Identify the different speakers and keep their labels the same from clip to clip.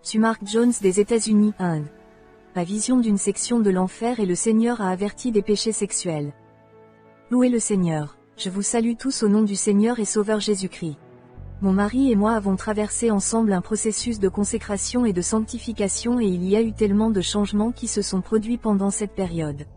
Speaker 1: Suis Mark Jones des États-Unis, Inde. Ma vision d'une section de l'enfer et le Seigneur a averti des péchés sexuels. Louez le Seigneur. Je vous salue tous au nom du Seigneur et Sauveur Jésus-Christ. Mon mari et moi avons traversé ensemble un processus de consécration et de sanctification et il y a eu tellement de changements qui se sont produits pendant cette période.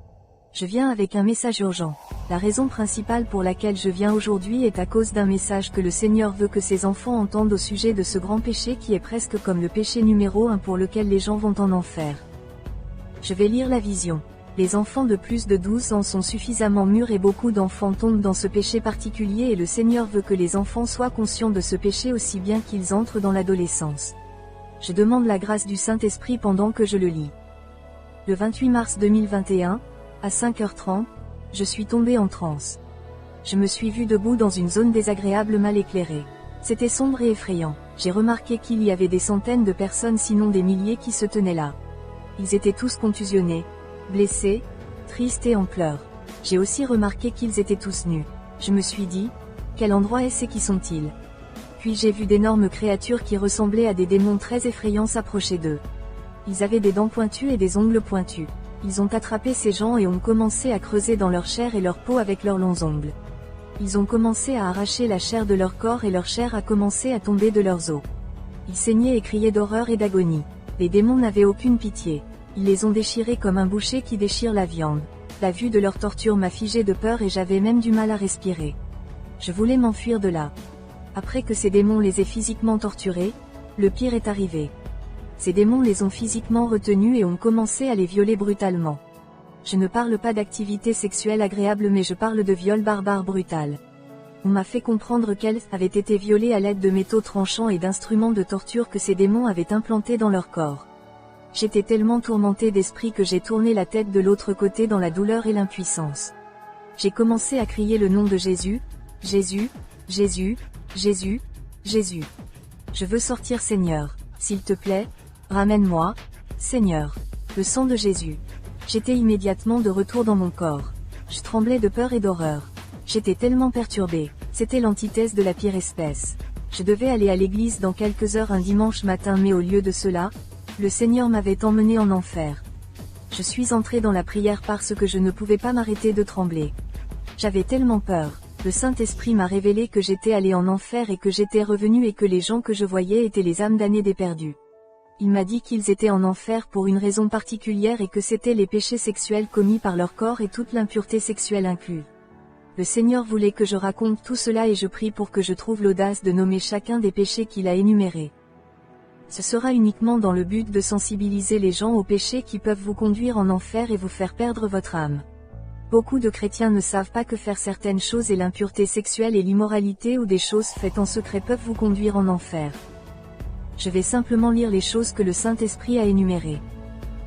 Speaker 1: Je viens avec un message urgent. La raison principale pour laquelle je viens aujourd'hui est à cause d'un message que le Seigneur veut que ses enfants entendent au sujet de ce grand péché qui est presque comme le péché numéro 1 pour lequel les gens vont en enfer. Je vais lire la vision. Les enfants de plus de 12 ans sont suffisamment mûrs et beaucoup d'enfants tombent dans ce péché particulier et le Seigneur veut que les enfants soient conscients de ce péché aussi bien qu'ils entrent dans l'adolescence. Je demande la grâce du Saint-Esprit pendant que je le lis. Le 28 mars 2021, à 5h30, je suis tombé en transe. Je me suis vu debout dans une zone désagréable mal éclairée. C'était sombre et effrayant. J'ai remarqué qu'il y avait des centaines de personnes sinon des milliers qui se tenaient là. Ils étaient tous contusionnés, blessés, tristes et en pleurs. J'ai aussi remarqué qu'ils étaient tous nus. Je me suis dit, quel endroit est-ce et qui sont-ils? Puis j'ai vu d'énormes créatures qui ressemblaient à des démons très effrayants s'approcher d'eux. Ils avaient des dents pointues et des ongles pointus. Ils ont attrapé ces gens et ont commencé à creuser dans leur chair et leur peau avec leurs longs ongles. Ils ont commencé à arracher la chair de leur corps et leur chair a commencé à tomber de leurs os. Ils saignaient et criaient d'horreur et d'agonie. Les démons n'avaient aucune pitié. Ils les ont déchirés comme un boucher qui déchire la viande. La vue de leur torture m'a figé de peur et j'avais même du mal à respirer. Je voulais m'enfuir de là. Après que ces démons les aient physiquement torturés, le pire est arrivé. Ces démons les ont physiquement retenus et ont commencé à les violer brutalement. Je ne parle pas d'activité sexuelle agréable mais je parle de viol barbare brutal. On m'a fait comprendre qu'elles avaient été violées à l'aide de métaux tranchants et d'instruments de torture que ces démons avaient implantés dans leur corps. J'étais tellement tourmenté d'esprit que j'ai tourné la tête de l'autre côté dans la douleur et l'impuissance. J'ai commencé à crier le nom de Jésus, Jésus, Jésus, Jésus, Jésus. Je veux sortir Seigneur, s'il te plaît, ramène-moi, Seigneur. Le sang de Jésus. J'étais immédiatement de retour dans mon corps. Je tremblais de peur et d'horreur. J'étais tellement perturbé, c'était l'antithèse de la pire espèce. Je devais aller à l'église dans quelques heures un dimanche matin mais au lieu de cela, le Seigneur m'avait emmené en enfer. Je suis entré dans la prière parce que je ne pouvais pas m'arrêter de trembler. J'avais tellement peur. Le Saint-Esprit m'a révélé que j'étais allé en enfer et que j'étais revenu et que les gens que je voyais étaient les âmes damnées des perdus. Il m'a dit qu'ils étaient en enfer pour une raison particulière et que c'étaient les péchés sexuels commis par leur corps et toute l'impureté sexuelle incluse. Le Seigneur voulait que je raconte tout cela et je prie pour que je trouve l'audace de nommer chacun des péchés qu'il a énumérés. Ce sera uniquement dans le but de sensibiliser les gens aux péchés qui peuvent vous conduire en enfer et vous faire perdre votre âme. Beaucoup de chrétiens ne savent pas que faire certaines choses et l'impureté sexuelle et l'immoralité ou des choses faites en secret peuvent vous conduire en enfer. Je vais simplement lire les choses que le Saint-Esprit a énumérées.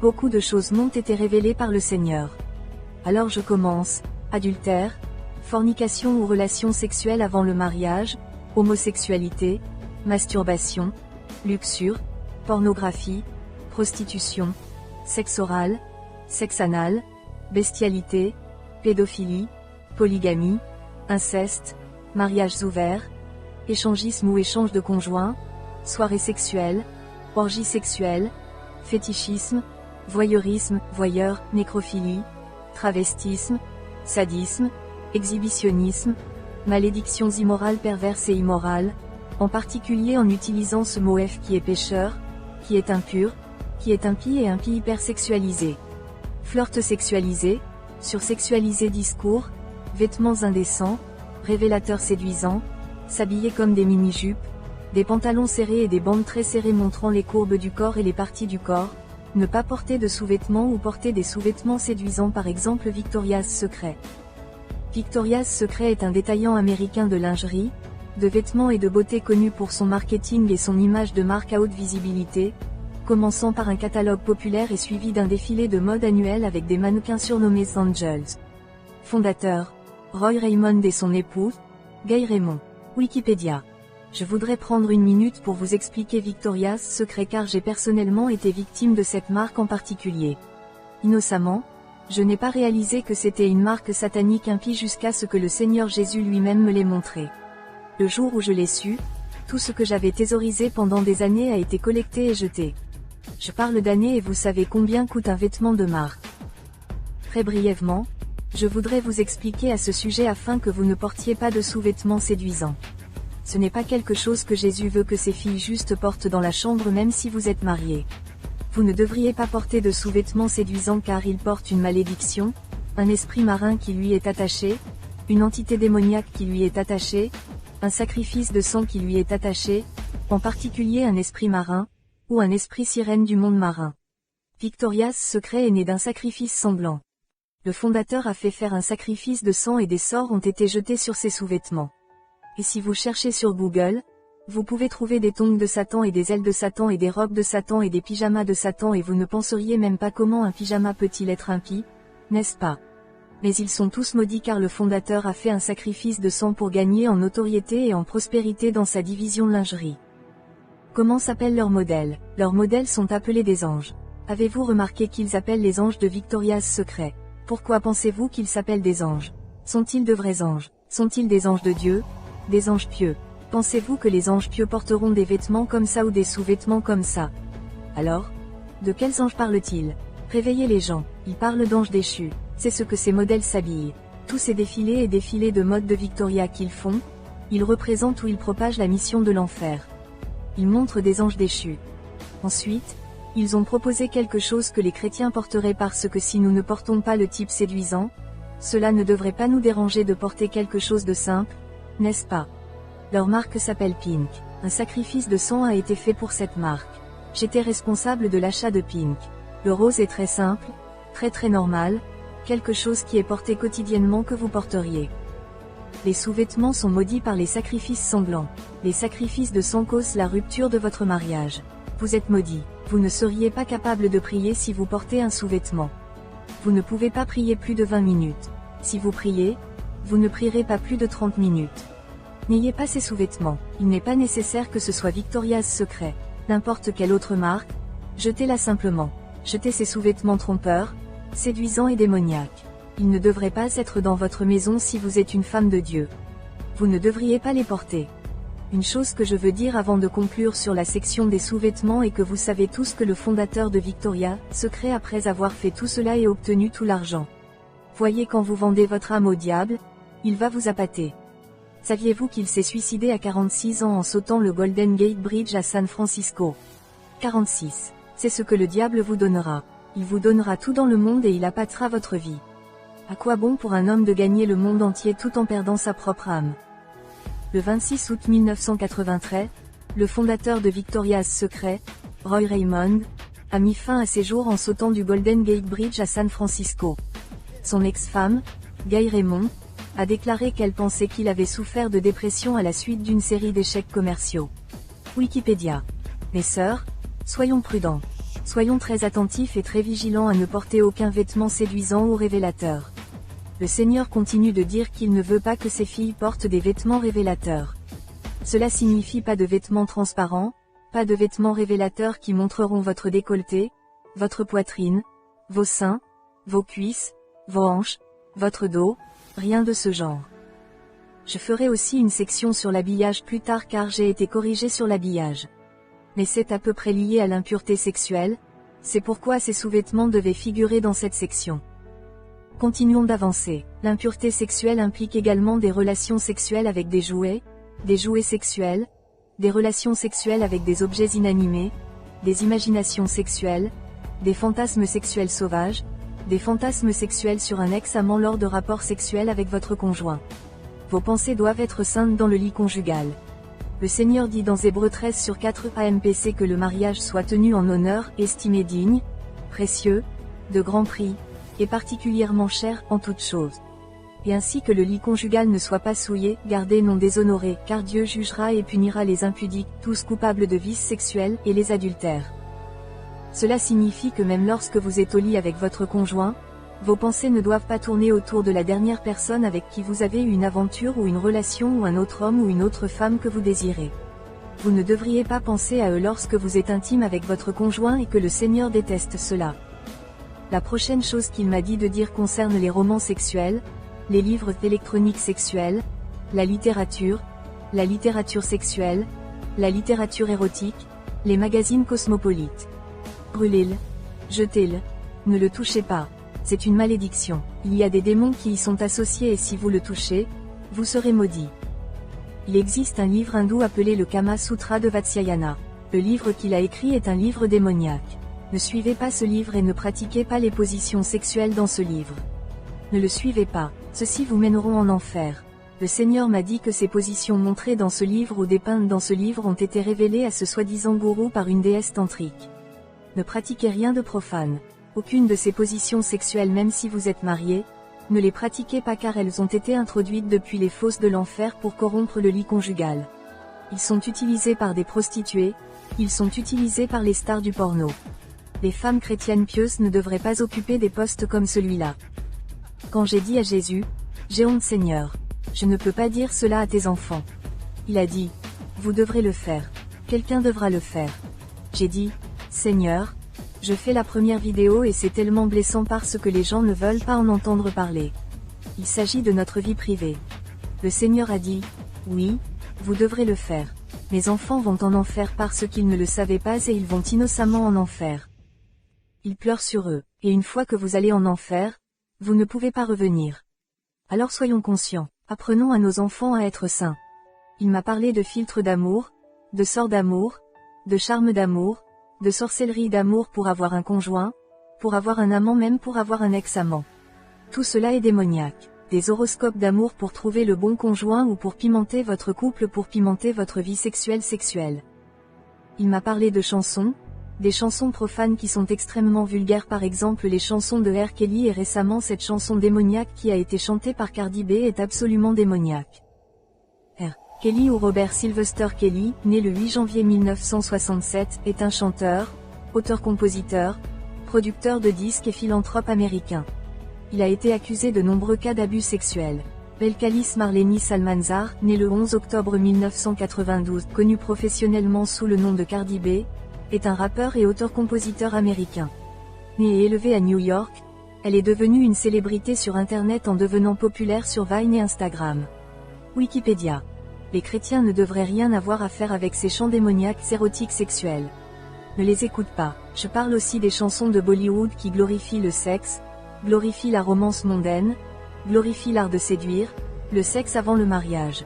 Speaker 1: Beaucoup de choses m'ont été révélées par le Seigneur. Alors je commence. Adultère, fornication ou relations sexuelles avant le mariage, homosexualité, masturbation, luxure, pornographie, prostitution, sexe oral, sexe anal, bestialité, pédophilie, polygamie, inceste, mariages ouverts, échangisme ou échange de conjoints, soirées sexuelles, orgies sexuelles, fétichisme, voyeurisme, voyeur, nécrophilie, travestisme, sadisme, exhibitionnisme, malédictions immorales perverses et immorales, en particulier en utilisant ce mot F qui est pécheur, qui est impur, qui est impie et impie hypersexualisé. Flirt sexualisé, sursexualisé discours, vêtements indécents, révélateurs séduisants, s'habiller comme des mini-jupes, des pantalons serrés et des bandes très serrées montrant les courbes du corps et les parties du corps, ne pas porter de sous-vêtements ou porter des sous-vêtements séduisants par exemple Victoria's Secret. Victoria's Secret est un détaillant américain de lingerie, de vêtements et de beauté connu pour son marketing et son image de marque à haute visibilité, commençant par un catalogue populaire et suivi d'un défilé de mode annuel avec des mannequins surnommés Angels. Fondateur, Roy Raymond et son épouse, Gay Raymond. Wikipédia. Je voudrais prendre une minute pour vous expliquer Victoria's Secret car j'ai personnellement été victime de cette marque en particulier. Innocemment, je n'ai pas réalisé que c'était une marque satanique impie jusqu'à ce que le Seigneur Jésus lui-même me l'ait montré. Le jour où je l'ai su, tout ce que j'avais thésaurisé pendant des années a été collecté et jeté. Je parle d'années et vous savez combien coûte un vêtement de marque. Très brièvement, je voudrais vous expliquer à ce sujet afin que vous ne portiez pas de sous-vêtements séduisants. Ce n'est pas quelque chose que Jésus veut que ses filles justes portent dans la chambre même si vous êtes mariés. Vous ne devriez pas porter de sous-vêtements séduisants car ils portent une malédiction, un esprit marin qui lui est attaché, une entité démoniaque qui lui est attachée, un sacrifice de sang qui lui est attaché, en particulier un esprit marin, ou un esprit sirène du monde marin. Victoria's Secret est né d'un sacrifice sanglant. Le fondateur a fait faire un sacrifice de sang et des sorts ont été jetés sur ses sous-vêtements. Et si vous cherchez sur Google, vous pouvez trouver des tongs de Satan et des ailes de Satan et des robes de Satan et des pyjamas de Satan et vous ne penseriez même pas comment un pyjama peut-il être impie, n'est-ce pas? Mais ils sont tous maudits car le fondateur a fait un sacrifice de sang pour gagner en notoriété et en prospérité dans sa division lingerie. Comment s'appellent leurs modèles? Leurs modèles sont appelés des anges. Avez-vous remarqué qu'ils appellent les anges de Victoria's Secret? Pourquoi pensez-vous qu'ils s'appellent des anges? Sont-ils de vrais anges? Sont-ils des anges de Dieu? Des anges pieux? Pensez-vous que les anges pieux porteront des vêtements comme ça ou des sous-vêtements comme ça? Alors, de quels anges parle-t-il? Réveillez les gens, il parle d'anges déchus, c'est ce que ces modèles s'habillent. Tous ces défilés et défilés de mode de Victoria qu'ils font, ils représentent ou ils propagent la mission de l'enfer. Ils montrent des anges déchus. Ensuite, ils ont proposé quelque chose que les chrétiens porteraient parce que si nous ne portons pas le type séduisant, cela ne devrait pas nous déranger de porter quelque chose de simple, n'est-ce pas? Leur marque s'appelle Pink. Un sacrifice de sang a été fait pour cette marque. J'étais responsable de l'achat de Pink. Le rose est très simple, très normal, quelque chose qui est porté quotidiennement que vous porteriez. Les sous-vêtements sont maudits par les sacrifices sanglants. Les sacrifices de sang causent la rupture de votre mariage. Vous êtes maudit. Vous ne seriez pas capable de prier si vous portez un sous-vêtement. Vous ne pouvez pas prier plus de 20 minutes. Si vous priez, vous ne prierez pas plus de 30 minutes. N'ayez pas ces sous-vêtements. Il n'est pas nécessaire que ce soit Victoria's Secret. N'importe quelle autre marque, jetez-la simplement. Jetez ces sous-vêtements trompeurs, séduisants et démoniaques. Ils ne devraient pas être dans votre maison si vous êtes une femme de Dieu. Vous ne devriez pas les porter. Une chose que je veux dire avant de conclure sur la section des sous-vêtements est que vous savez tous que le fondateur de Victoria's Secret après avoir fait tout cela et obtenu tout l'argent. Voyez quand vous vendez votre âme au diable, il va vous appâter. Saviez-vous qu'il s'est suicidé à 46 ans en sautant le Golden Gate Bridge à San Francisco? 46. C'est ce que le diable vous donnera. Il vous donnera tout dans le monde et il appâtera votre vie. À quoi bon pour un homme de gagner le monde entier tout en perdant sa propre âme? Le 26 août 1993, le fondateur de Victoria's Secret, Roy Raymond, a mis fin à ses jours en sautant du Golden Gate Bridge à San Francisco. Son ex-femme, Gail Raymond, a déclaré qu'elle pensait qu'il avait souffert de dépression à la suite d'une série d'échecs commerciaux. Wikipédia. Mes sœurs, soyons prudents. Soyons très attentifs et très vigilants à ne porter aucun vêtement séduisant ou révélateur. Le Seigneur continue de dire qu'il ne veut pas que ses filles portent des vêtements révélateurs. Cela signifie pas de vêtements transparents, pas de vêtements révélateurs qui montreront votre décolleté, votre poitrine, vos seins, vos cuisses, vos hanches, votre dos, rien de ce genre. Je ferai aussi une section sur l'habillage plus tard car j'ai été corrigé sur l'habillage. Mais c'est à peu près lié à l'impureté sexuelle, c'est pourquoi ces sous-vêtements devaient figurer dans cette section. Continuons d'avancer. L'impureté sexuelle implique également des relations sexuelles avec des jouets sexuels, des relations sexuelles avec des objets inanimés, des imaginations sexuelles, des fantasmes sexuels sauvages, des fantasmes sexuels sur un ex-amant lors de rapports sexuels avec votre conjoint. Vos pensées doivent être saintes dans le lit conjugal. Le Seigneur dit dans Hébreux 13/4 AMPC que le mariage soit tenu en honneur, estimé digne, précieux, de grand prix, et particulièrement cher, en toutes choses. Et ainsi que le lit conjugal ne soit pas souillé, gardé non déshonoré, car Dieu jugera et punira les impudiques, tous coupables de vices sexuels, et les adultères. Cela signifie que même lorsque vous êtes au lit avec votre conjoint, vos pensées ne doivent pas tourner autour de la dernière personne avec qui vous avez eu une aventure ou une relation ou un autre homme ou une autre femme que vous désirez. Vous ne devriez pas penser à eux lorsque vous êtes intime avec votre conjoint et que le Seigneur déteste cela. La prochaine chose qu'il m'a dit de dire concerne les romans sexuels, les livres électroniques sexuels, la littérature sexuelle, la littérature érotique, les magazines cosmopolites. Brûlez-le. Jetez-le. Ne le touchez pas. C'est une malédiction. Il y a des démons qui y sont associés et si vous le touchez, vous serez maudit. Il existe un livre hindou appelé le Kama Sutra de Vatsyayana. Le livre qu'il a écrit est un livre démoniaque. Ne suivez pas ce livre et ne pratiquez pas les positions sexuelles dans ce livre. Ne le suivez pas, ceux-ci vous mèneront en enfer. Le Seigneur m'a dit que ces positions montrées dans ce livre ou dépeintes dans ce livre ont été révélées à ce soi-disant gourou par une déesse tantrique. Ne pratiquez rien de profane. Aucune de ces positions sexuelles même si vous êtes marié, ne les pratiquez pas car elles ont été introduites depuis les fosses de l'enfer pour corrompre le lit conjugal. Ils sont utilisés par des prostituées, ils sont utilisés par les stars du porno. Les femmes chrétiennes pieuses ne devraient pas occuper des postes comme celui-là. Quand j'ai dit à Jésus, « J'ai honte Seigneur, je ne peux pas dire cela à tes enfants. » Il a dit, « Vous devrez le faire. Quelqu'un devra le faire. » J'ai dit, « Seigneur, je fais la première vidéo et c'est tellement blessant parce que les gens ne veulent pas en entendre parler. Il s'agit de notre vie privée. » Le Seigneur a dit, « Oui, vous devrez le faire. Mes enfants vont en enfer parce qu'ils ne le savaient pas et ils vont innocemment en enfer. Ils pleurent sur eux, et une fois que vous allez en enfer, vous ne pouvez pas revenir. Alors soyons conscients, apprenons à nos enfants à être saints. Il m'a parlé de filtres d'amour, de sorts d'amour, de charme d'amour, de sorcellerie d'amour pour avoir un conjoint, pour avoir un amant même pour avoir un ex-amant. Tout cela est démoniaque. Des horoscopes d'amour pour trouver le bon conjoint ou pour pimenter votre couple pour pimenter votre vie sexuelle. Il m'a parlé de chansons, des chansons profanes qui sont extrêmement vulgaires par exemple les chansons de R. Kelly et récemment cette chanson démoniaque qui a été chantée par Cardi B est absolument démoniaque. R. Kelly ou Robert Sylvester Kelly, né le 8 janvier 1967, est un chanteur, auteur-compositeur, producteur de disques et philanthrope américain. Il a été accusé de nombreux cas d'abus sexuels. Belcalis Marleni Salmanzar, né le 11 octobre 1992, connu professionnellement sous le nom de Cardi B, est un rappeur et auteur-compositeur américain. Née et élevée à New York, elle est devenue une célébrité sur Internet en devenant populaire sur Vine et Instagram. Wikipédia. Les chrétiens ne devraient rien avoir à faire avec ces chants démoniaques érotiques sexuels. Ne les écoute pas. Je parle aussi des chansons de Bollywood qui glorifient le sexe, glorifient la romance mondaine, glorifient l'art de séduire, le sexe avant le mariage.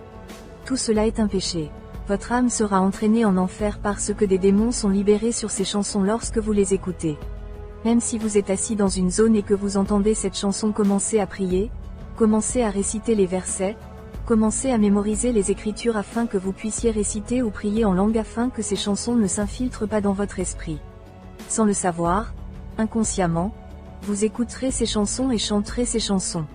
Speaker 1: Tout cela est un péché. Votre âme sera entraînée en enfer parce que des démons sont libérés sur ces chansons lorsque vous les écoutez. Même si vous êtes assis dans une zone et que vous entendez cette chanson, commencez à prier, commencez à réciter les versets, commencez à mémoriser les écritures afin que vous puissiez réciter ou prier en langue afin que ces chansons ne s'infiltrent pas dans votre esprit. Sans le savoir, inconsciemment, vous écouterez ces chansons et chanterez ces chansons.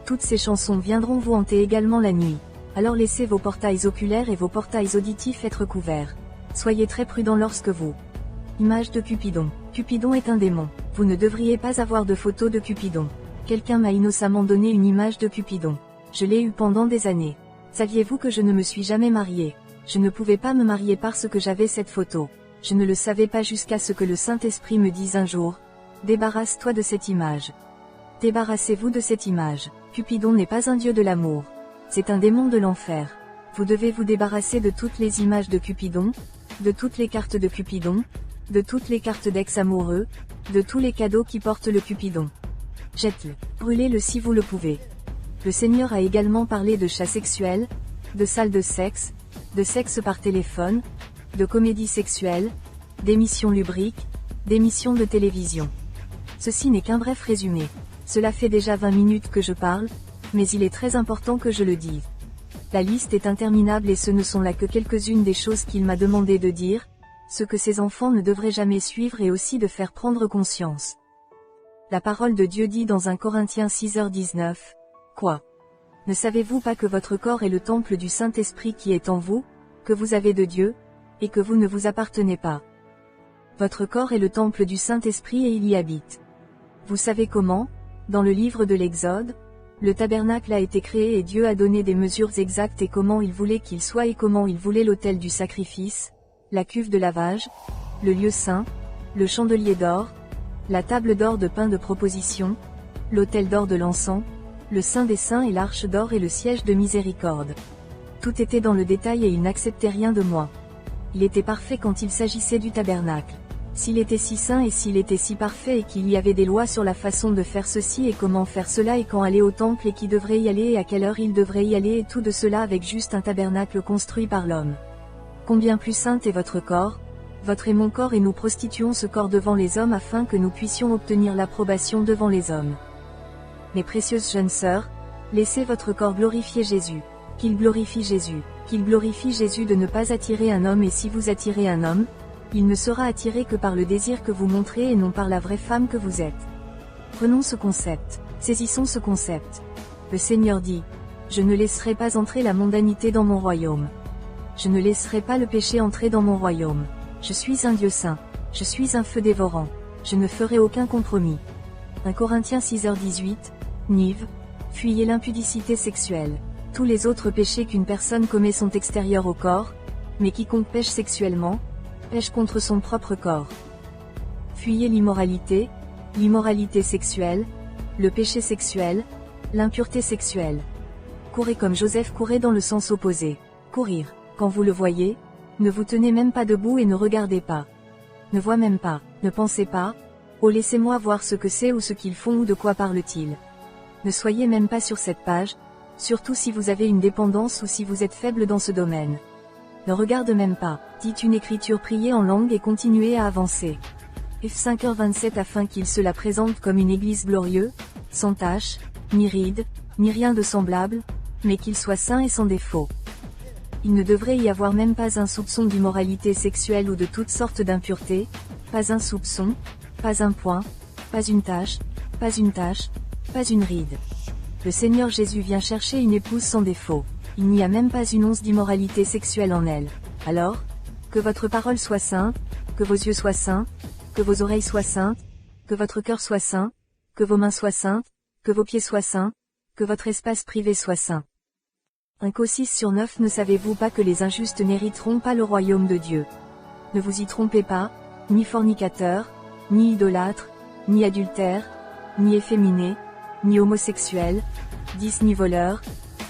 Speaker 1: Toutes ces chansons viendront vous hanter également la nuit. Alors laissez vos portails oculaires et vos portails auditifs être couverts. Soyez très prudents lorsque vous. Image de Cupidon. Cupidon est un démon. Vous ne devriez pas avoir de photo de Cupidon. Quelqu'un m'a innocemment donné une image de Cupidon. Je l'ai eue pendant des années. Saviez-vous que je ne me suis jamais mariée? Je ne pouvais pas me marier parce que j'avais cette photo. Je ne le savais pas jusqu'à ce que le Saint-Esprit me dise un jour, débarrasse-toi de cette image. Débarrassez-vous de cette image. Cupidon n'est pas un dieu de l'amour. C'est un démon de l'enfer. Vous devez vous débarrasser de toutes les images de Cupidon, de toutes les cartes de Cupidon, de toutes les cartes d'ex-amoureux, de tous les cadeaux qui portent le Cupidon. Jette-le. Brûlez-le si vous le pouvez. Le Seigneur a également parlé de chats sexuels, de salles de sexe par téléphone, de comédies sexuelles, d'émissions lubriques, d'émissions de télévision. Ceci n'est qu'un bref résumé. Cela fait déjà 20 minutes que je parle, mais il est très important que je le dise. La liste est interminable et ce ne sont là que quelques-unes des choses qu'il m'a demandé de dire, ce que ses enfants ne devraient jamais suivre et aussi de faire prendre conscience. La parole de Dieu dit dans 1 Corinthiens 6h19, « Quoi? Ne savez-vous pas que votre corps est le temple du Saint-Esprit qui est en vous, que vous avez de Dieu, et que vous ne vous appartenez pas? Votre corps est le temple du Saint-Esprit et il y habite. Vous savez comment? Dans le livre de l'Exode, le tabernacle a été créé et Dieu a donné des mesures exactes et comment il voulait qu'il soit et comment il voulait l'autel du sacrifice, la cuve de lavage, le lieu saint, le chandelier d'or, la table d'or de pain de proposition, l'autel d'or de l'encens, le saint des saints et l'arche d'or et le siège de miséricorde. Tout était dans le détail et il n'acceptait rien de moi. Il était parfait quand il s'agissait du tabernacle. S'il était si saint et s'il était si parfait et qu'il y avait des lois sur la façon de faire ceci et comment faire cela et quand aller au temple et qui devrait y aller et à quelle heure il devrait y aller et tout de cela avec juste un tabernacle construit par l'homme. Combien plus saint est votre corps, votre et mon corps et nous prostituons ce corps devant les hommes afin que nous puissions obtenir l'approbation devant les hommes. Mes précieuses jeunes sœurs, laissez votre corps glorifier Jésus. Qu'il glorifie Jésus. Qu'il glorifie Jésus de ne pas attirer un homme et si vous attirez un homme, il ne sera attiré que par le désir que vous montrez et non par la vraie femme que vous êtes. Prenons ce concept. Saisissons ce concept. Le Seigneur dit, « Je ne laisserai pas entrer la mondanité dans mon royaume. Je ne laisserai pas le péché entrer dans mon royaume. Je suis un Dieu saint. Je suis un feu dévorant. Je ne ferai aucun compromis. » 1 Corinthiens 6h18, Nive, fuyez l'impudicité sexuelle. Tous les autres péchés qu'une personne commet sont extérieurs au corps, mais quiconque pêche sexuellement, pêche contre son propre corps. Fuyez l'immoralité, l'immoralité sexuelle, le péché sexuel, l'impureté sexuelle. Courez comme Joseph courait dans le sens opposé. Courir, quand vous le voyez, ne vous tenez même pas debout et ne regardez pas. Ne voyez même pas, ne pensez pas, oh laissez-moi voir ce que c'est ou ce qu'ils font ou de quoi parle-t-il. Ne soyez même pas sur cette page, surtout si vous avez une dépendance ou si vous êtes faible dans ce domaine. Ne regarde même pas, dites une écriture priée en langue et continuez à avancer. F 5h27 afin qu'il se la présente comme une église glorieuse, sans tache, ni ride, ni rien de semblable, mais qu'il soit saint et sans défaut. Il ne devrait y avoir même pas un soupçon d'immoralité sexuelle ou de toutes sortes d'impuretés, pas un soupçon, pas un point, pas une tache, pas une tache, pas une ride. Le Seigneur Jésus vient chercher une épouse sans défaut. Il n'y a même pas une once d'immoralité sexuelle en elle. Alors, que votre parole soit sainte, que vos yeux soient saints, que vos oreilles soient saintes, que votre cœur soit saint, que vos mains soient saintes, que vos pieds soient saints, que votre espace privé soit saint. 1 Cor 6/9 Ne savez-vous pas que les injustes n'hériteront pas le royaume de Dieu? Ne vous y trompez pas, ni fornicateurs, ni idolâtres, ni adultères, ni efféminés, ni homosexuels, ni voleurs,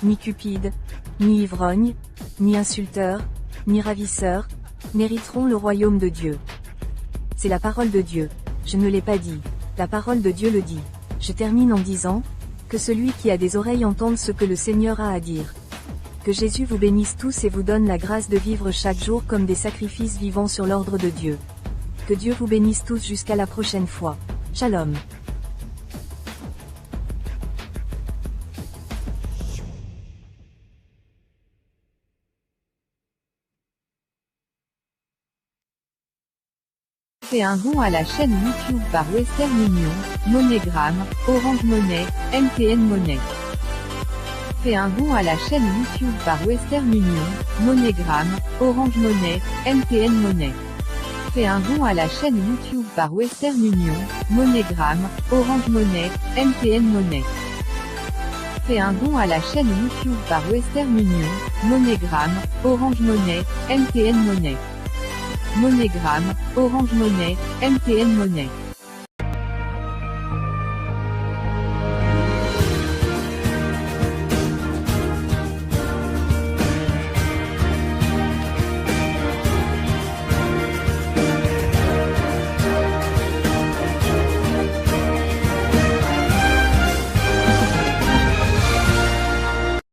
Speaker 1: ni cupides, ni ivrognes, ni insulteurs, ni ravisseurs, n'hériteront le royaume de Dieu. C'est la parole de Dieu. Je ne l'ai pas dit. La parole de Dieu le dit. Je termine en disant, que celui qui a des oreilles entende ce que le Seigneur a à dire. Que Jésus vous bénisse tous et vous donne la grâce de vivre chaque jour comme des sacrifices vivants sur l'ordre de Dieu. Que Dieu vous bénisse tous jusqu'à la prochaine fois. Shalom.
Speaker 2: Fais un don à la chaîne YouTube par Western Union, MoneyGram, Orange Money, MTN Money. Fais un don à la chaîne YouTube par Western Union, MoneyGram, Orange Money, MTN Money. Fais un don à la chaîne YouTube par Western Union, MoneyGram, Orange Money, MTN Money. Fais un don à la chaîne YouTube par Western Union, MoneyGram, Orange Money, MTN Money. MoneyGram, Orange Money, MTN Money.